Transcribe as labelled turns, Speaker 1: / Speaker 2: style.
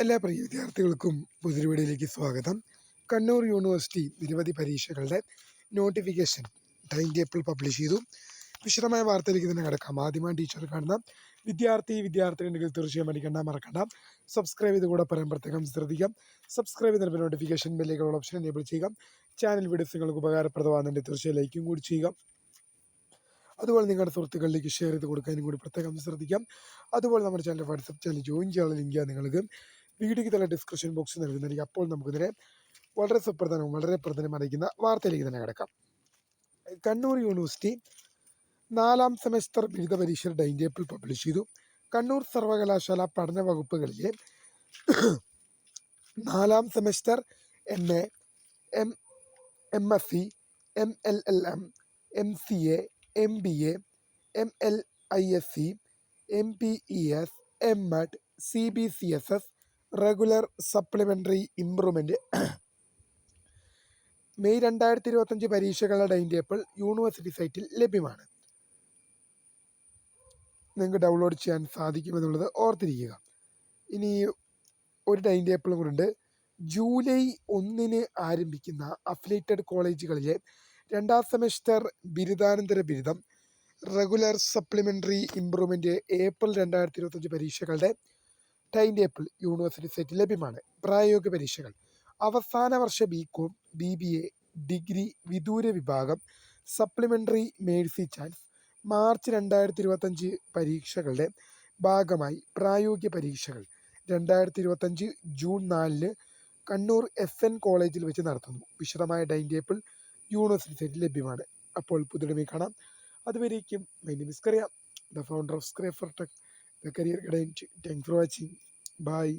Speaker 1: എല്ലാ പ്രിയ വിദ്യാർത്ഥികൾക്കും പുതിയൊരു വീഡിയോയിലേക്ക് സ്വാഗതം. കണ്ണൂർ യൂണിവേഴ്സിറ്റി നിരവധി പരീക്ഷകളുടെ നോട്ടിഫിക്കേഷൻ ടൈം ടേബിൾ പബ്ലിഷ് ചെയ്തു. വിശദമായ വാർത്തയിലേക്ക് തന്നെ കിടക്കാം. ആദ്യമായി ടീച്ചർ കാണുന്ന വിദ്യാർത്ഥികളുണ്ടെങ്കിൽ തീർച്ചയായും മറക്കണ്ട സബ്സ്ക്രൈബ് ചെയ്ത് കൂടെ പറയാൻ പ്രത്യേകം ശ്രദ്ധിക്കാം. സബ്സ്ക്രൈബ് ചെയ്തപ്പോൾ നോട്ടിഫിക്കേഷൻ ബെല്ലിലുള്ള ഓപ്ഷൻ എനേബിൾ ചെയ്യുക. ചാനൽ വീഡിയോസ് നിങ്ങൾക്ക് ഉപകാരപ്രദമാകുന്നുണ്ട് തീർച്ചയായും ലൈക്കും കൂടി ചെയ്യുക. അതുപോലെ നിങ്ങളുടെ സുഹൃത്തുക്കളിലേക്ക് ഷെയർ ചെയ്ത് കൊടുക്കാനും കൂടി പ്രത്യേകം ശ്രദ്ധിക്കാം. അതുപോലെ നമ്മുടെ ചാനൽ വാട്സപ്പ് ചാനൽ ജോയിൻ ചെയ്യാനുള്ള ലിങ്ക് നിങ്ങൾക്ക് വീഡിയോയ്ക്ക് തന്നെ ഡിസ്ക്രിപ്ഷൻ ബോക്സിൽ നൽകുന്നതായിരിക്കും. അപ്പോൾ നമുക്കിതിനെ വളരെ പ്രധാനം അറിയിക്കുന്ന വാർത്തയിലേക്ക് തന്നെ കിടക്കാം. കണ്ണൂർ യൂണിവേഴ്സിറ്റി 4ാം സെമസ്റ്റർ ബിരുദ പരീക്ഷയുടെ ടൈം ടേബിൾ പബ്ലിഷ് ചെയ്തു. കണ്ണൂർ സർവകലാശാല പഠന വകുപ്പുകളിലെ 4ാം semester MA, MSc, MLLM, MCA, MBA, MLISC, MPES, MEd, CBCSS, regular supplementary improvement May 2025 പരീക്ഷകളുടെ ടൈം ടേബിൾ യൂണിവേഴ്സിറ്റി സൈറ്റിൽ ലഭ്യമാണ്. നിങ്ങൾക്ക് ഡൗൺലോഡ് ചെയ്യാൻ സാധിക്കുമെന്നുള്ളത് ഓർത്തിരിക്കുക. ഇനി ഒരു ടൈം ടേബിളും കൂടെ ജൂലൈ 1 ആരംഭിക്കുന്ന അഫിലിയേറ്റഡ് കോളേജുകളിലെ 2ാം സെമസ്റ്റർ ബിരുദാനന്തര ബിരുദം, റെഗുലർ സപ്ലിമെൻ്ററി ഇംപ്രൂവ്മെൻറ്റ് ഏപ്രിൽ 2025 പരീക്ഷകളുടെ ടൈം ടേബിൾ യൂണിവേഴ്സിറ്റി സൈറ്റിൽ ലഭ്യമാണ്. പ്രായോഗിക പരീക്ഷകൾ അവസാന വർഷ BCom, BBA, ഡിഗ്രി വിദൂര വിഭാഗം, സപ്ലിമെൻ്ററി മേഴ്സി ചാൻസ് മാർച്ച് 2025 പരീക്ഷകളുടെ ഭാഗമായി പ്രായോഗിക പരീക്ഷകൾ 2025 ജൂൺ 4 കണ്ണൂർ SN കോളേജിൽ വെച്ച് നടത്തുന്നു. വിശദമായ ടൈം ടേബിൾ യൂണിവേഴ്സിറ്റി സൈറ്റിൽ ലഭ്യമാണ്. അപ്പോൾ പുതിയ കാണാം. അതുവരേക്കും my name is Kariya, the founder of scribe four tech, the career guidance. Thanks for watching. Bye.